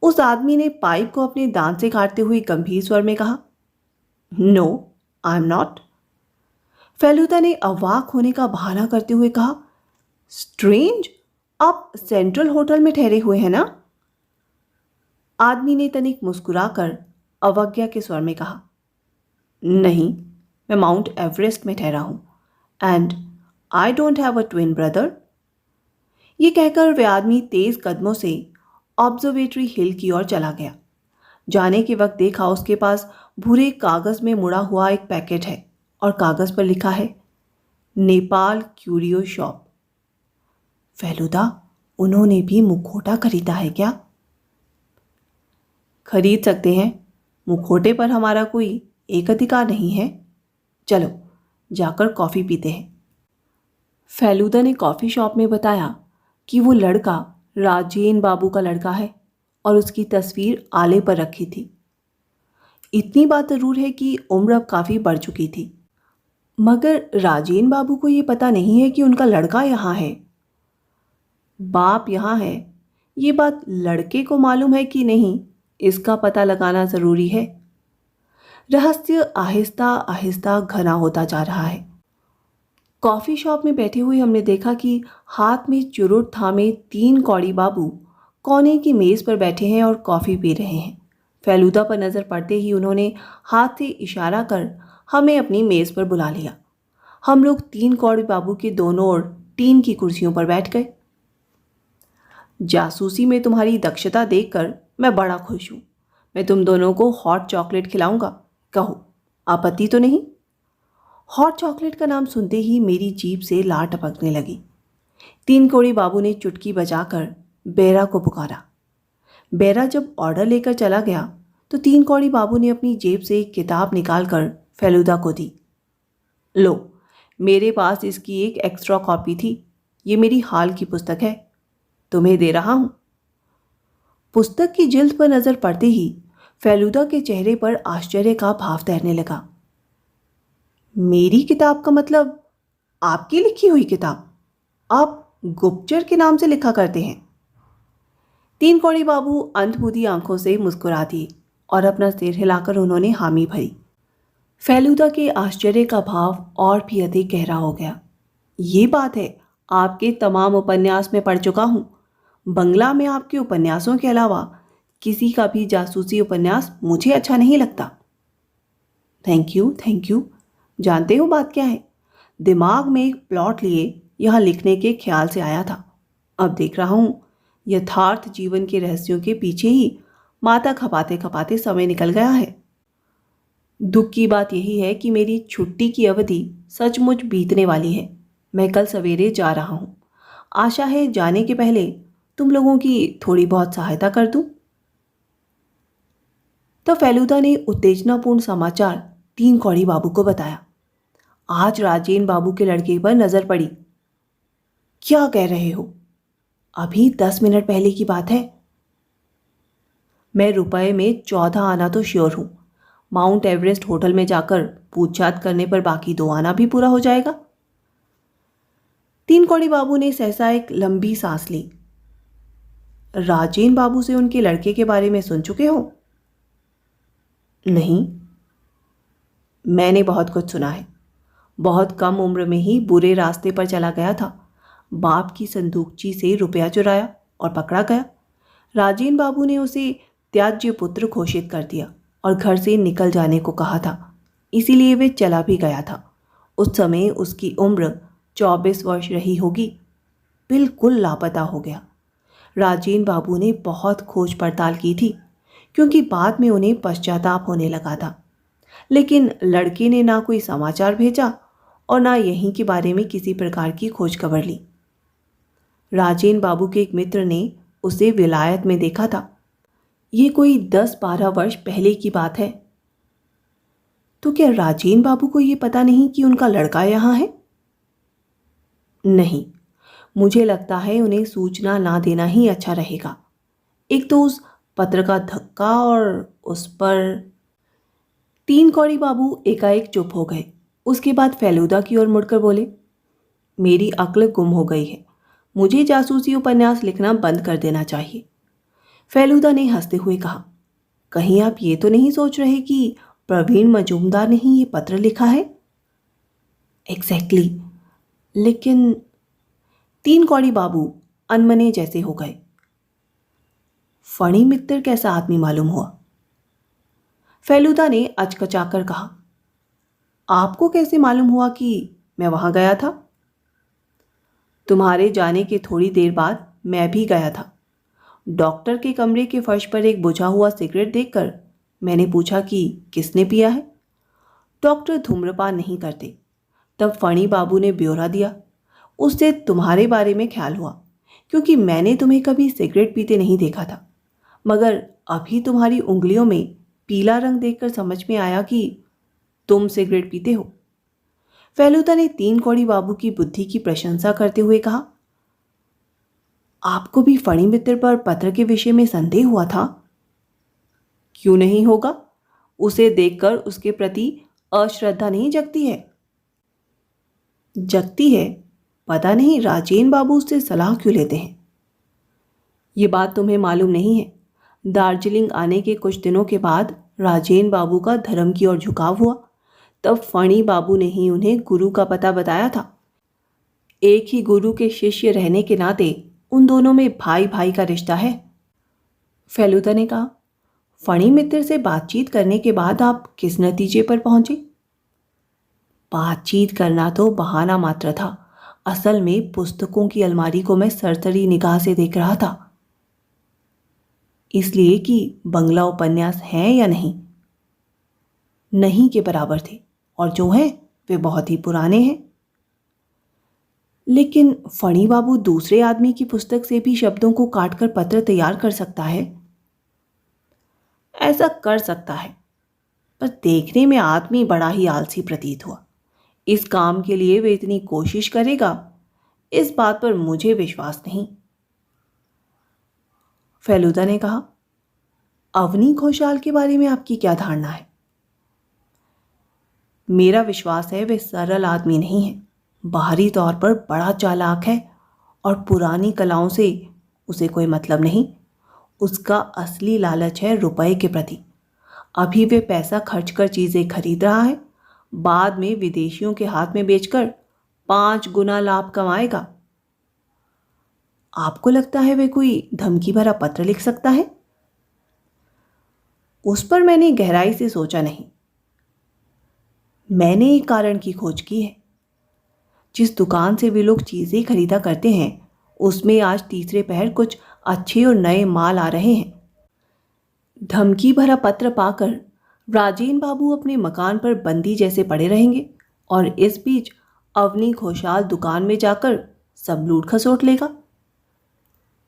उस आदमी ने पाइप को अपने दांत से काटते हुए गंभीर स्वर में कहा, no, I am not. Feluda ने अवाक होने का बहाना करते हुए कहा, स्ट्रेंज, आप सेंट्रल होटल में ठहरे हुए हैं ना? आदमी ने तनिक मुस्कुराकर अवज्ञा के स्वर में कहा, नहीं, मैं माउंट एवरेस्ट में ठहरा हूं, and I don't have a twin brother. ये कहकर वह आदमी तेज कदमों से ऑब्जर्वेटरी हिल की ओर चला गया। जाने के वक्त देखा उसके पास भूरे कागज में मुड़ा हुआ एक पैकेट है और कागज पर लिखा है, नेपाल क्यूरियो शॉप। फेलुदा, उन्होंने भी मुखौटा खरीदा है क्या? खरीद सकते हैं, मुखौटे पर हमारा कोई एक अधिकार नहीं है। चलो जाकर कॉफ़ी पीते हैं। फेलुदा ने कॉफ़ी शॉप में बताया कि वो लड़का राजेन बाबू का लड़का है और उसकी तस्वीर आले पर रखी थी। इतनी बात ज़रूर है कि उम्र अब काफ़ी बढ़ चुकी थी, मगर राजेन बाबू को ये पता नहीं है कि उनका लड़का यहाँ है। बाप यहाँ है, ये बात लड़के को मालूम है कि नहीं, इसका पता लगाना ज़रूरी है। रहस्य आहिस्ता आहिस्ता घना होता जा रहा है। कॉफ़ी शॉप में बैठे हुए हमने देखा कि हाथ में चुरुट थामे 3 कौड़ी बाबू कोने की मेज़ पर बैठे हैं और कॉफ़ी पी रहे हैं। फेलुदा पर नज़र पड़ते ही उन्होंने हाथ से इशारा कर हमें अपनी मेज़ पर बुला लिया। हम लोग 3 कौड़ी बाबू के दोनों ओर टीन की कुर्सियों पर बैठ गए। जासूसी में तुम्हारी दक्षता देखकर मैं बड़ा खुश हूँ। मैं तुम दोनों को हॉट चॉकलेट खिलाऊंगा, कहो आपत्ति तो नहीं? हॉट चॉकलेट का नाम सुनते ही मेरी जीभ से लार टपकने लगी। 3 कौड़ी बाबू ने चुटकी बजाकर बेरा को पुकारा। बेरा जब ऑर्डर लेकर चला गया तो 3 कौड़ी बाबू ने अपनी जेब से एक किताब निकालकर फेलुदा को दी। लो, मेरे पास इसकी एक एक्स्ट्रा कॉपी थी, ये मेरी हाल की पुस्तक है, तुम्हें दे रहा हूँ। पुस्तक की जिल्द पर नज़र पड़ते ही फेलुदा के चेहरे पर आश्चर्य का भाव तैरने लगा। मेरी किताब का मतलब आपकी लिखी हुई किताब? आप गुप्तचर के नाम से लिखा करते हैं? 3 कौड़ी बाबू अंधबुधी आंखों से मुस्कुरा दिए और अपना सिर हिलाकर उन्होंने हामी भरी। फेलुदा के आश्चर्य का भाव और भी अधिक गहरा हो गया। ये बात है, आपके तमाम उपन्यास में पढ़ चुका हूँ। बंगला में आपके उपन्यासों के अलावा किसी का भी जासूसी उपन्यास मुझे अच्छा नहीं लगता। Thank you. जानते हो बात क्या है? दिमाग में एक प्लॉट लिए यहाँ लिखने के ख्याल से आया था। अब देख रहा हूँ यथार्थ जीवन के रहस्यों के पीछे ही माता खपाते खपाते समय निकल गया है। दुख की बात यही है कि मेरी छुट्टी की अवधि सचमुच बीतने वाली है। मैं कल सवेरे जा रहा हूँ। आशा है जाने के पहले तुम लोगों की थोड़ी बहुत सहायता कर दूं। तो फेलुदा ने उत्तेजनापूर्ण समाचार 3 कौड़ी बाबू को बताया। आज राजेन बाबू के लड़के पर नजर पड़ी। क्या कह रहे हो? अभी 10 मिनट पहले की बात है। मैं रुपए में 14 आना तो श्योर हूं। माउंट एवरेस्ट होटल में जाकर पूछताछ करने पर बाकी 2 आना भी पूरा हो जाएगा। तीन कौड़ी बाबू ने सहसा एक लंबी सांस ली। राजेन बाबू से उनके लड़के के बारे में सुन चुके हो? नहीं। मैंने बहुत कुछ सुना है। बहुत कम उम्र में ही बुरे रास्ते पर चला गया था। बाप की संदूकची से रुपया चुराया और पकड़ा गया। राजेन बाबू ने उसे त्याज्य पुत्र घोषित कर दिया और घर से निकल जाने को कहा था। इसीलिए वे चला भी गया था। उस समय उसकी उम्र 24 वर्ष रही होगी। बिल्कुल लापता हो गया। राजेन बाबू ने बहुत खोज पड़ताल की थी, क्योंकि बाद में उन्हें पश्चाताप होने लगा था। लेकिन लड़के ने ना कोई समाचार भेजा और ना यहीं के बारे में किसी प्रकार की खोज खबर ली। राजेन बाबू के एक मित्र ने उसे विलायत में देखा था। ये कोई 10-12 वर्ष पहले की बात है। तो क्या राजेन बाबू को ये पता नहीं कि उनका लड़का यहाँ है? नहीं, मुझे लगता है उन्हें सूचना ना देना ही अच्छा रहेगा। एक तो उस पत्र का धक्का और उस पर। तीन कौड़ी बाबू एकाएक चुप हो गए। उसके बाद फेलूदा की ओर मुड़कर बोले, मेरी अक्ल गुम हो गई है। मुझे जासूसी उपन्यास लिखना बंद कर देना चाहिए। फेलूदा ने हंसते हुए कहा, कहीं आप ये तो नहीं सोच रहे कि प्रवीण मजूमदार ने ही ये पत्र लिखा है? एग्जैक्टली। लेकिन तीन कौड़ी बाबू अनमने जैसे हो गए। फणी मित्तर कैसा आदमी मालूम हुआ? फेलूदा ने अचकचाकर कहा, आपको कैसे मालूम हुआ कि मैं वहां गया था? तुम्हारे जाने के थोड़ी देर बाद मैं भी गया था। डॉक्टर के कमरे के फर्श पर एक बुझा हुआ सिगरेट देखकर मैंने पूछा कि किसने पिया है। डॉक्टर धूम्रपान नहीं करते। तब फणी बाबू ने ब्यौरा दिया। उससे तुम्हारे बारे में ख्याल हुआ, क्योंकि मैंने तुम्हें कभी सिगरेट पीते नहीं देखा था। मगर अभी तुम्हारी उंगलियों में पीला रंग देखकर समझ में आया कि तुम सिगरेट पीते हो। फेलूदा ने तीन कौड़ी बाबू की बुद्धि की प्रशंसा करते हुए कहा, आपको भी फणी मित्र पर पत्र के विषय में संदेह हुआ था? क्यों नहीं होगा? उसे देखकर उसके प्रति अश्रद्धा नहीं जगती है? जगती है। पता नहीं राजेन बाबू उससे सलाह क्यों लेते हैं। ये बात तुम्हें मालूम नहीं है। दार्जिलिंग आने के कुछ दिनों के बाद राजेन बाबू का धर्म की ओर झुकाव हुआ। तब फणी बाबू ने ही उन्हें गुरु का पता बताया था। एक ही गुरु के शिष्य रहने के नाते उन दोनों में भाई भाई का रिश्ता है। फेलूदा ने कहा, फणी मित्र से बातचीत करने के बाद आप किस नतीजे पर पहुंचे? बातचीत करना तो बहाना मात्र था। असल में पुस्तकों की अलमारी को मैं सरसरी निगाह से देख रहा था, इसलिए कि बंगला उपन्यास हैं या नहीं, नहीं के बराबर थे, और जो हैं वे बहुत ही पुराने हैं। लेकिन फणी बाबू दूसरे आदमी की पुस्तक से भी शब्दों को काटकर पत्र तैयार कर सकता है। ऐसा कर सकता है, पर देखने में आदमी बड़ा ही आलसी प्रतीत हुआ। इस काम के लिए वे इतनी कोशिश करेगा, इस बात पर मुझे विश्वास नहीं। फेलूदा ने कहा, अवनी घोषाल के बारे में आपकी क्या धारणा है? मेरा विश्वास है वे सरल आदमी नहीं है। बाहरी तौर पर बड़ा चालाक है और पुरानी कलाओं से उसे कोई मतलब नहीं। उसका असली लालच है रुपए के प्रति। अभी वे पैसा खर्च कर चीजें खरीद रहा है, बाद में विदेशियों के हाथ में बेचकर 5 गुना लाभ कमाएगा। आपको लगता है वे कोई धमकी भरा पत्र लिख सकता है? उस पर मैंने गहराई से सोचा नहीं। मैंने एक कारण की खोज की है। जिस दुकान से वे लोग चीजें खरीदा करते हैं, उसमें आज तीसरे पहर कुछ अच्छे और नए माल आ रहे हैं। धमकी भरा पत्र पाकर राजेन बाबू अपने मकान पर बंदी जैसे पड़े रहेंगे और इस बीच अवनी घोषाल दुकान में जाकर सब लूट खसोट लेगा।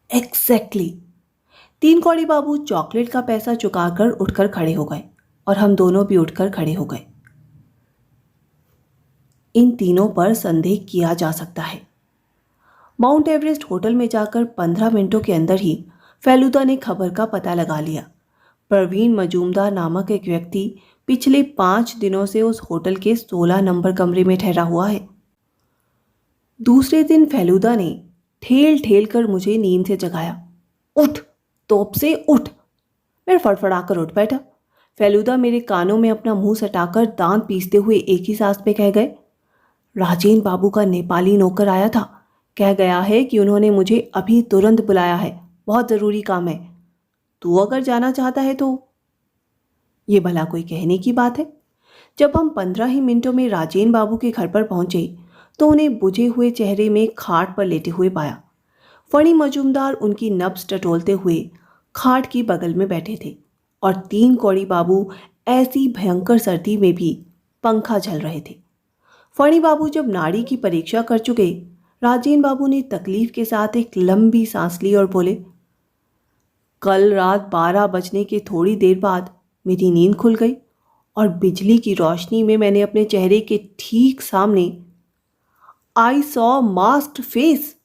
एग्जैक्टली। तीन कौड़ी बाबू चॉकलेट का पैसा चुकाकर उठकर खड़े हो गए और हम दोनों भी उठकर खड़े हो गए। इन तीनों पर संदेह किया जा सकता है। माउंट एवरेस्ट होटल में जाकर 15 मिनटों के अंदर ही फेलुदा ने खबर का पता लगा लिया। प्रवीण मजूमदार नामक एक व्यक्ति पिछले 5 दिनों से उस होटल के 16 नंबर कमरे में ठहरा हुआ है। दूसरे दिन फेलुदा ने ठेल ठेल कर मुझे नींद से जगाया। उठ, तोप से उठ। मैं फड़फड़ाकर उठ बैठा। फेलुदा मेरे कानों में अपना मुंह सटाकर दांत पीसते हुए एक ही सांस में कह गए, राजेन बाबू का नेपाली नौकर आया था, कह गया है कि उन्होंने मुझे अभी तुरंत बुलाया है, बहुत ज़रूरी काम है। तू अगर जाना चाहता है तो। ये भला कोई कहने की बात है। जब हम 15 ही मिनटों में राजेन बाबू के घर पर पहुंचे तो उन्हें बुझे हुए चेहरे में खाट पर लेटे हुए पाया। फणी मजूमदार उनकी नब्ज टटोलते हुए खाट की बगल में बैठे थे और 3 कौड़ी बाबू ऐसी भयंकर सर्दी में भी पंखा झल रहे थे। फणी बाबू जब नाड़ी की परीक्षा कर चुके, राजेन बाबू ने तकलीफ के साथ एक लंबी सांस ली और बोले, कल रात 12 बजने के थोड़ी देर बाद मेरी नींद खुल गई और बिजली की रोशनी में मैंने अपने चेहरे के ठीक सामने I saw masked face.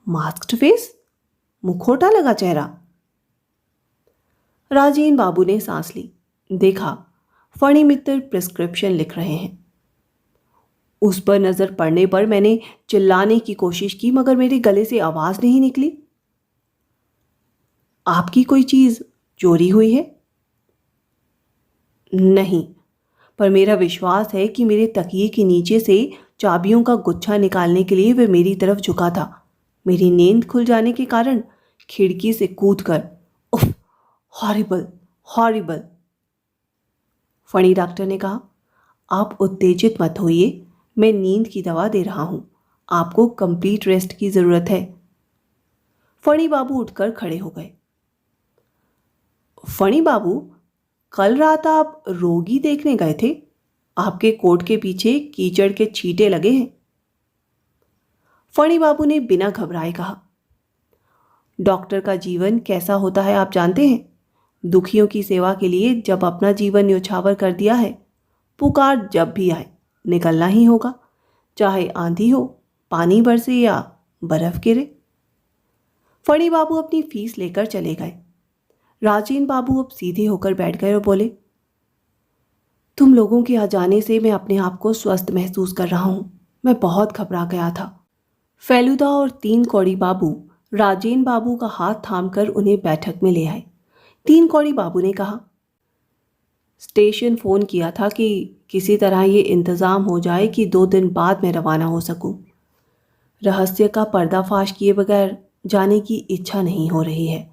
Masked face? मुखौटा लगा चेहरा। राजेन बाबू ने सांस ली। देखा, फणी मित्र प्रिस्क्रिप्शन लिख रहे हैं। उस पर नजर पड़ने पर मैंने चिल्लाने की कोशिश की मगर मेरे गले से आवाज नहीं निकली। आपकी कोई चीज चोरी हुई है? नहीं, पर मेरा विश्वास है कि मेरे तकिए के नीचे से चाबियों का गुच्छा निकालने के लिए वह मेरी तरफ झुका था। मेरी नींद खुल जाने के कारण खिड़की से कूदकर। उफ, हॉरिबल, हॉरिबल। फणी डॉक्टर ने कहा, आप उत्तेजित मत होइए, मैं नींद की दवा दे रहा हूं, आपको कंप्लीट रेस्ट की जरूरत है। फणी बाबू उठकर खड़े हो गए। फणी बाबू, कल रात आप रोगी देखने गए थे, आपके कोट के पीछे कीचड़ के छींटे लगे हैं। फणी बाबू ने बिना घबराए कहा, डॉक्टर का जीवन कैसा होता है आप जानते हैं। दुखियों की सेवा के लिए जब अपना जीवन न्योछावर कर दिया है, पुकार जब भी आए निकलना ही होगा, चाहे आंधी हो, पानी बरसे या बर्फ गिरे। फणी बाबू अपनी फीस लेकर चले गए। राजेन बाबू अब सीधे होकर बैठ गए और बोले, तुम लोगों के आ जाने से मैं अपने आप को स्वस्थ महसूस कर रहा हूं। मैं बहुत घबरा गया था। फेलुदा और 3 कौड़ी बाबू राजेन बाबू का हाथ थामकर उन्हें बैठक में ले आए। 3 कौड़ी बाबू ने कहा, स्टेशन फोन किया था कि किसी तरह ये इंतज़ाम हो जाए कि 2 दिन बाद मैं रवाना हो सकूं। रहस्य का पर्दाफाश किए बगैर जाने की इच्छा नहीं हो रही है,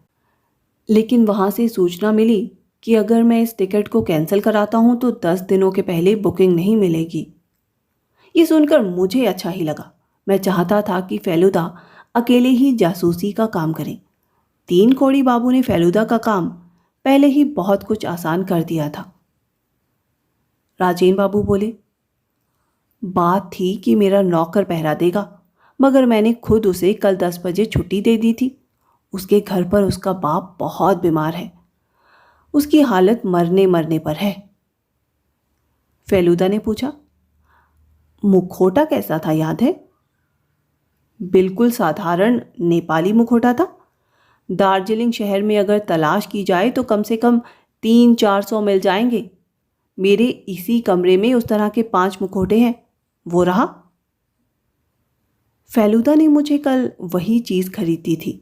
लेकिन वहाँ से सूचना मिली कि अगर मैं इस टिकट को कैंसिल कराता हूँ तो 10 दिनों के पहले बुकिंग नहीं मिलेगी। ये सुनकर मुझे अच्छा ही लगा। मैं चाहता था कि फेलुदा अकेले ही जासूसी का काम करें। 3 कौड़ी बाबू ने फेलुदा का काम पहले ही बहुत कुछ आसान कर दिया था। राजेन बाबू बोले, बात थी कि मेरा नौकर पहरा देगा, मगर मैंने खुद उसे कल 10 बजे छुट्टी दे दी थी। उसके घर पर उसका बाप बहुत बीमार है, उसकी हालत मरने मरने पर है। फेलुदा ने पूछा, मुखौटा कैसा था याद है? बिल्कुल साधारण नेपाली मुखौटा था। दार्जिलिंग शहर में अगर तलाश की जाए तो कम से कम 300-400 मिल जाएंगे। मेरे इसी कमरे में उस तरह के 5 मुखौटे हैं। वो रहा। फेलुदा ने मुझे कल वही चीज़ खरीदी थी।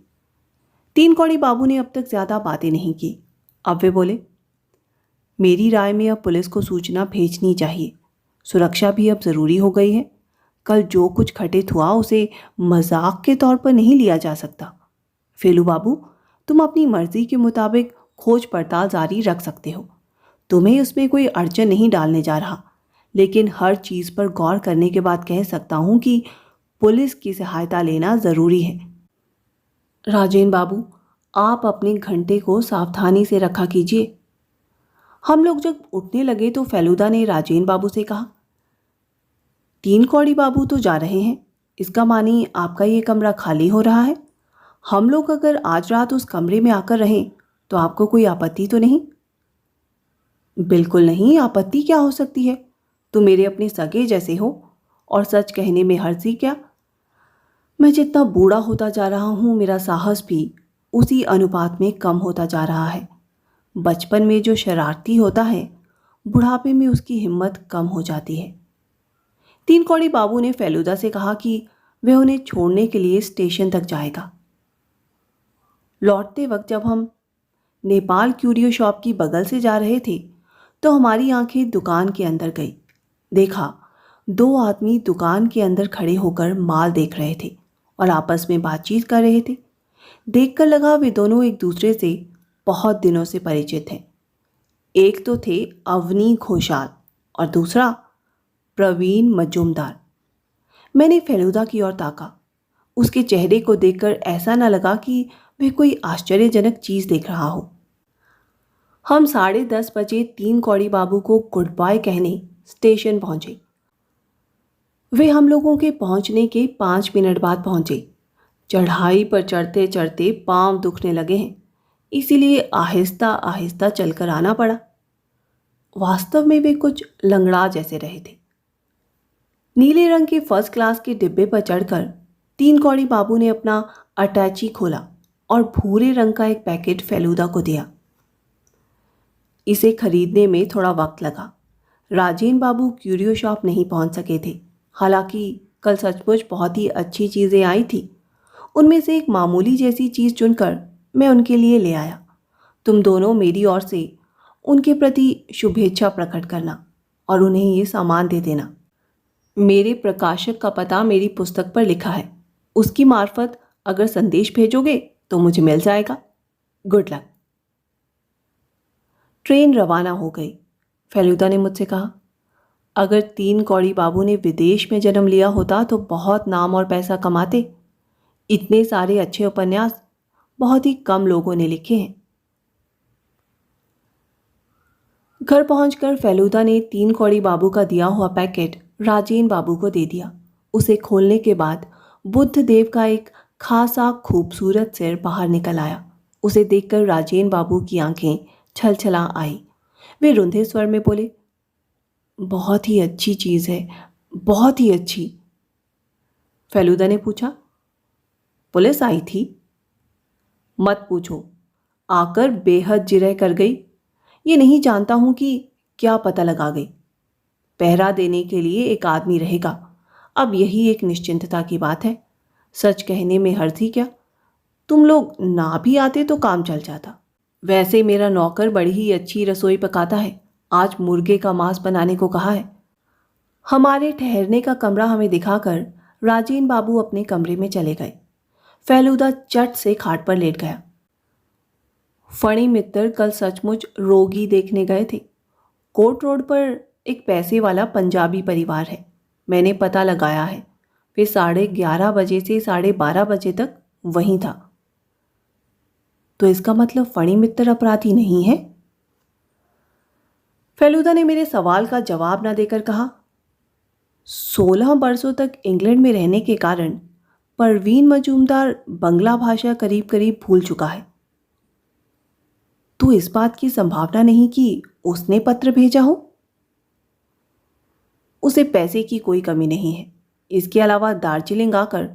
3 कौड़ी बाबू ने अब तक ज़्यादा बातें नहीं की। अब वे बोले, मेरी राय में अब पुलिस को सूचना भेजनी चाहिए। सुरक्षा भी अब ज़रूरी हो गई है। कल जो कुछ घटित हुआ उसे मजाक के तौर पर नहीं लिया जा सकता। फेलू बाबू, तुम अपनी मर्जी के मुताबिक खोज पड़ताल जारी रख सकते हो। तुम्हें उसमें कोई अड़चन नहीं डालने जा रहा, लेकिन हर चीज़ पर गौर करने के बाद कह सकता हूँ कि पुलिस की सहायता लेना ज़रूरी है। राजेन बाबू, आप अपने घंटे को सावधानी से रखा कीजिए। हम लोग जब उठने लगे तो फेलुदा ने राजेन बाबू से कहा, 3 कौड़ी बाबू तो जा रहे हैं, इसका मानी आपका ये कमरा खाली हो रहा है। हम लोग अगर आज रात उस कमरे में आकर रहें तो आपको कोई आपत्ति तो नहीं? बिल्कुल नहीं, आपत्ति क्या हो सकती है? तुम मेरे अपने सगे जैसे हो और सच कहने में हर्जी क्या। मैं जितना बूढ़ा होता जा रहा हूँ मेरा साहस भी उसी अनुपात में कम होता जा रहा है। बचपन में जो शरारती होता है बुढ़ापे में उसकी हिम्मत कम हो जाती है। तीन कौड़ी बाबू ने फेलूदा से कहा कि वह उन्हें छोड़ने के लिए स्टेशन तक जाएगा। लौटते वक्त जब हम नेपाल क्यूरियो शॉप की बगल से जा रहे थे तो हमारी आंखें दुकान के अंदर गई। देखा, दो आदमी दुकान के अंदर खड़े होकर माल देख रहे थे और आपस में बातचीत कर रहे थे। देखकर लगा वे दोनों एक दूसरे से बहुत दिनों से परिचित हैं। एक तो थे अवनी घोषाल और दूसरा प्रवीण मजूमदार। मैंने फेलूदा की ओर ताका। उसके चेहरे को देखकर ऐसा न लगा कि वह कोई आश्चर्यजनक चीज देख रहा हो। हम 10:30 बजे तीन कौड़ी बाबू को गुड बाय कहने स्टेशन पहुंचे। वे हम लोगों के पहुंचने के 5 मिनट बाद पहुंचे। चढ़ाई पर चढ़ते चढ़ते पांव दुखने लगे हैं, इसीलिए आहिस्ता आहिस्ता चलकर आना पड़ा। वास्तव में वे कुछ लंगड़ा जैसे रहे थे। नीले रंग के फर्स्ट क्लास के डिब्बे पर चढ़कर तीन कौड़ी बाबू ने अपना अटैची खोला और भूरे रंग का एक पैकेट फेलूदा को दिया। इसे खरीदने में थोड़ा वक्त लगा। राजेन बाबू क्यूरियो शॉप नहीं पहुंच सके थे। हालांकि कल सचमुच बहुत ही अच्छी चीज़ें आई थी। उनमें से एक मामूली जैसी चीज़ चुनकर मैं उनके लिए ले आया। तुम दोनों मेरी ओर से उनके प्रति शुभेच्छा प्रकट करना और उन्हें ये सामान दे देना। मेरे प्रकाशक का पता मेरी पुस्तक पर लिखा है। उसकी मार्फत अगर संदेश भेजोगे तो मुझे मिल जाएगा। Good luck. ट्रेन रवाना हो गई। फेलूदा ने मुझसे कहा, अगर तीन कौड़ी बाबू ने विदेश में जन्म लिया होता तो बहुत नाम और पैसा कमाते। इतने सारे अच्छे उपन्यास बहुत ही कम लोगों ने लिखे हैं। घर पहुंचकर फेलूदा ने तीन कौड़ी बाबू का दिया हुआ पैकेट राजेन बाबू को दे दिया। उसे खोलने के बाद बुद्ध देव का एक खासा खूबसूरत सिर बाहर निकल आया। उसे देखकर राजेन बाबू की आंखें छलछला आई। वे रुंधे स्वर में बोले, बहुत ही अच्छी चीज़ है, बहुत ही अच्छी। फेलूदा ने पूछा, पुलिस आई थी? मत पूछो, आकर बेहद जिरह कर गई। ये नहीं जानता हूं कि क्या पता लगा गई। पहरा देने के लिए एक आदमी रहेगा। अब यही एक निश्चिंतता की बात है। सच कहने में हर्ज ही क्या। तुम लोग ना भी आते तो काम चल जाता। वैसे मेरा नौकर बड़ी ही अच्छी रसोई पकाता है। आज मुर्गे का मांस बनाने को कहा है। हमारे ठहरने का कमरा हमें दिखाकर राजेन बाबू अपने कमरे में चले गए। फेलूदा चट से खाट पर लेट गया। फणी मित्तर कल सचमुच रोगी देखने गए थे। कोर्ट रोड पर एक पैसे वाला पंजाबी परिवार है। मैंने पता लगाया है। वे 11:30 बजे से 12:30 बजे तक वहीं था। तो इसका मतलब फणी मित्तर अपराधी नहीं है? फेलूदा ने मेरे सवाल का जवाब न देकर कहा, 16 बरसों तक इंग्लैंड में रहने के कारण परवीन मजूमदार बंगला भाषा करीब करीब भूल चुका है। तो इस बात की संभावना नहीं कि उसने पत्र भेजा हो? उसे पैसे की कोई कमी नहीं है। इसके अलावा दार्जिलिंग आकर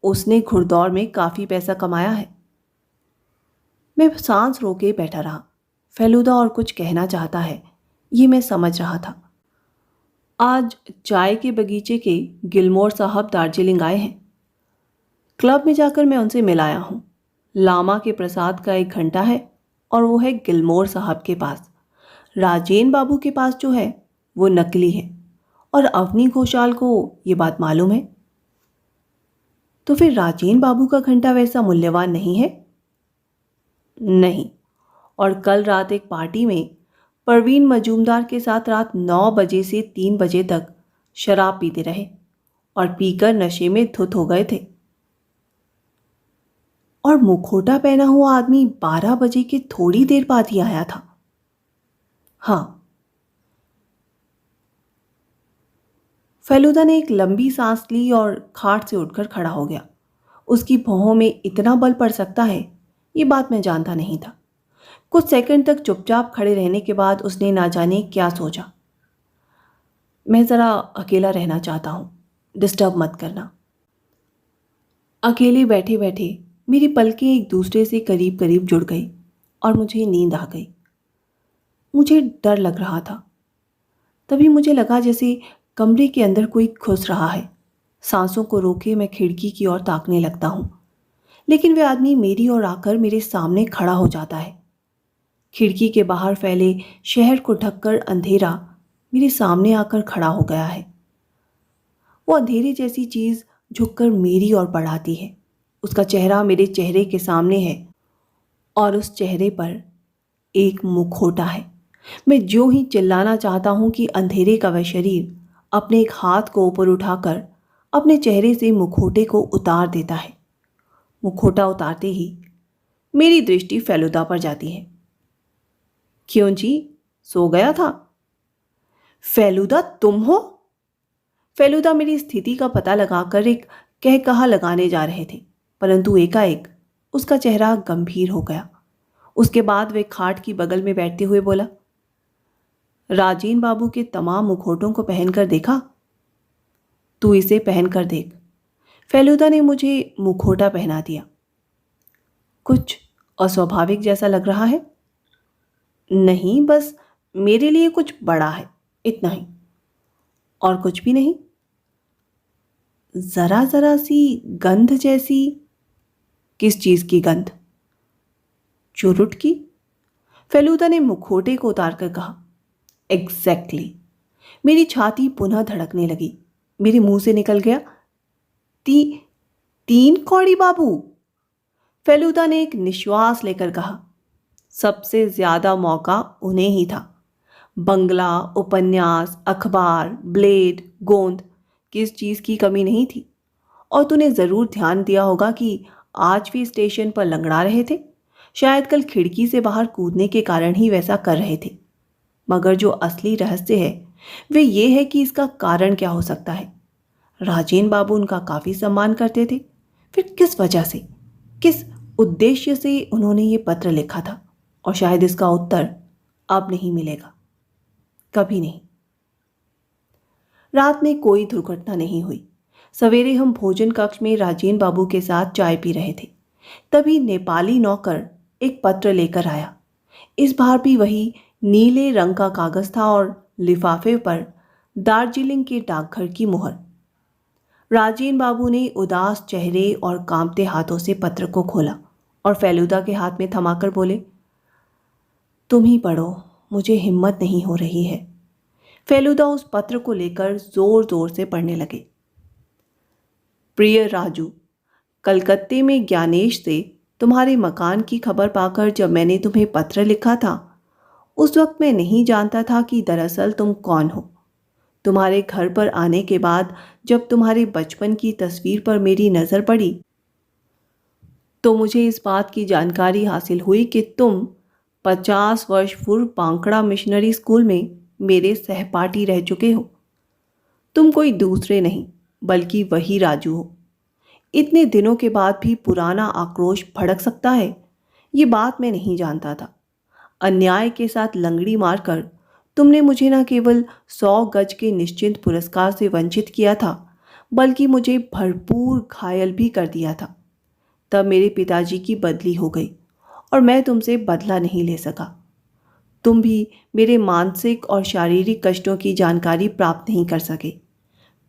उसने घुड़दौड़ में काफ़ी पैसा कमाया है। मैं सांस रोके बैठा रहा। फेलूदा और कुछ कहना चाहता है, ये मैं समझ रहा था। आज चाय के बगीचे के गिलमोर साहब दार्जिलिंग आए हैं। क्लब में जाकर मैं उनसे मिलाया हूँ। लामा के प्रसाद का एक घंटा है और वो है गिलमोर साहब के पास। राजेन बाबू के पास जो है वो नकली है और अवनी घोषाल को ये बात मालूम है। तो फिर राजेन बाबू का घंटा वैसा मूल्यवान नहीं है? नहीं। और कल रात एक पार्टी में परवीन मजूमदार के साथ रात 9 बजे से 3 बजे तक शराब पीते रहे और पीकर नशे में धुत हो गए थे। और मुखौटा पहना हुआ आदमी 12 बजे के थोड़ी देर बाद ही आया था। हाँ। फेलूदा ने एक लंबी सांस ली और खाट से उठकर खड़ा हो गया। उसकी भौहों में इतना बल पड़ सकता है, ये बात मैं जानता नहीं था। कुछ सेकंड तक चुपचाप खड़े रहने के बाद उसने ना जाने क्या सोचा। मैं ज़रा अकेला रहना चाहता हूँ, डिस्टर्ब मत करना। अकेले बैठे बैठे मेरी पलकें एक दूसरे से करीब करीब जुड़ गई और मुझे नींद आ गई। मुझे डर लग रहा था। तभी मुझे लगा जैसे कमरे के अंदर कोई घुस रहा है। सांसों को रोके मैं खिड़की की ओर ताकने लगता हूँ, लेकिन वह आदमी मेरी ओर आकर मेरे सामने खड़ा हो जाता है। खिड़की के बाहर फैले शहर को ढककर अंधेरा मेरे सामने आकर खड़ा हो गया है। वो अंधेरे जैसी चीज झुककर मेरी ओर बढ़ाती है। उसका चेहरा मेरे चेहरे के सामने है और उस चेहरे पर एक मुखौटा है। मैं जो ही चिल्लाना चाहता हूं कि अंधेरे का वह शरीर अपने एक हाथ को ऊपर उठाकर अपने चेहरे से मुखौटे को उतार देता है। मुखौटा उतारते ही मेरी दृष्टि फेलुदा पर जाती है। क्यों जी, सो गया था? फेलुदा तुम हो? फेलुदा मेरी स्थिति का पता लगाकर एक कह कहा लगाने जा रहे थे, परंतु एकाएक उसका चेहरा गंभीर हो गया। उसके बाद वे खाट की बगल में बैठते हुए बोला, राजेन बाबू के तमाम मुखौटों को पहनकर देखा? तू इसे पहनकर देख। फेलुदा ने मुझे मुखौटा पहना दिया। कुछ अस्वाभाविक जैसा लग रहा है? नहीं, बस मेरे लिए कुछ बड़ा है, इतना ही, और कुछ भी नहीं। जरा जरा सी गंध जैसी। किस चीज की गंध? चुरुट की? फेलुदा ने मुखौटे को उतारकर कहा। एग्जैक्टली। मेरी छाती पुनः धड़कने लगी। मेरे मुंह से निकल गया, तीन कौड़ी बाबू। फेलुदा ने एक निश्वास लेकर कहा। सबसे ज्यादा मौका उन्हें ही था। बंगला, उपन्यास, अखबार, ब्लेड, गोंद, किस चीज की कमी नहीं थी। और तूने जरूर ध्यान दिया होगा कि आज भी स्टेशन पर लंगड़ा रहे थे। शायद कल खिड़की से बाहर कूदने के कारण ही वैसा कर रहे थे। मगर जो असली रहस्य है वे ये है कि इसका कारण क्या हो सकता है। राजेन बाबू उनका काफी सम्मान करते थे, फिर किस वजह से, किस उद्देश्य से उन्होंने ये पत्र लिखा था? और शायद इसका उत्तर अब नहीं मिलेगा, कभी नहीं। रात में कोई दुर्घटना नहीं हुई। सवेरे हम भोजन कक्ष में राजेन बाबू के साथ चाय पी रहे थे। तभी नेपाली नौकर एक पत्र लेकर आया। इस बार भी वही नीले रंग का कागज था और लिफाफे पर दार्जिलिंग के डाकघर की मुहर। राजेन बाबू ने उदास चेहरे और कांपते हाथों से पत्र को खोला और फेलुदा के हाथ में थमाकर बोले, तुम ही पढ़ो, मुझे हिम्मत नहीं हो रही है। फेलुदा उस पत्र को लेकर जोर जोर से पढ़ने लगे। प्रिय राजू, कलकत्ते में ज्ञानेश से तुम्हारे मकान की खबर पाकर जब मैंने तुम्हें पत्र लिखा था, उस वक्त मैं नहीं जानता था कि दरअसल तुम कौन हो। तुम्हारे घर पर आने के बाद जब तुम्हारे बचपन की तस्वीर पर मेरी नज़र पड़ी तो मुझे इस बात की जानकारी हासिल हुई कि तुम 50 वर्ष पूर्व बांकड़ा मिशनरी स्कूल में मेरे सहपाठी रह चुके हो। तुम कोई दूसरे नहीं बल्कि वही राजू हो। इतने दिनों के बाद भी पुराना आक्रोश भड़क सकता है, ये बात मैं नहीं जानता था। अन्याय के साथ लंगड़ी मारकर तुमने मुझे न केवल 100 गज के निश्चिंत पुरस्कार से वंचित किया था, बल्कि मुझे भरपूर घायल भी कर दिया था। तब मेरे पिताजी की बदली हो गई और मैं तुमसे बदला नहीं ले सका। तुम भी मेरे मानसिक और शारीरिक कष्टों की जानकारी प्राप्त नहीं कर सके।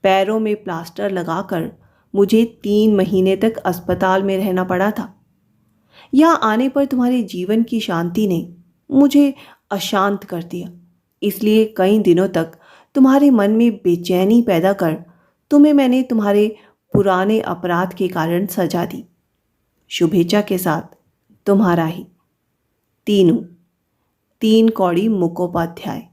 पैरों में प्लास्टर लगाकर मुझे 3 महीने तक अस्पताल में रहना पड़ा था। यहाँ आने पर तुम्हारे जीवन की शांति ने मुझे अशांत कर दिया। इसलिए कई दिनों तक तुम्हारे मन में बेचैनी पैदा कर तुम्हें मैंने तुम्हारे पुराने अपराध के कारण सजा दी। शुभेच्छा के साथ तुम्हारा ही 3 कौड़ी मुखोपाध्याय।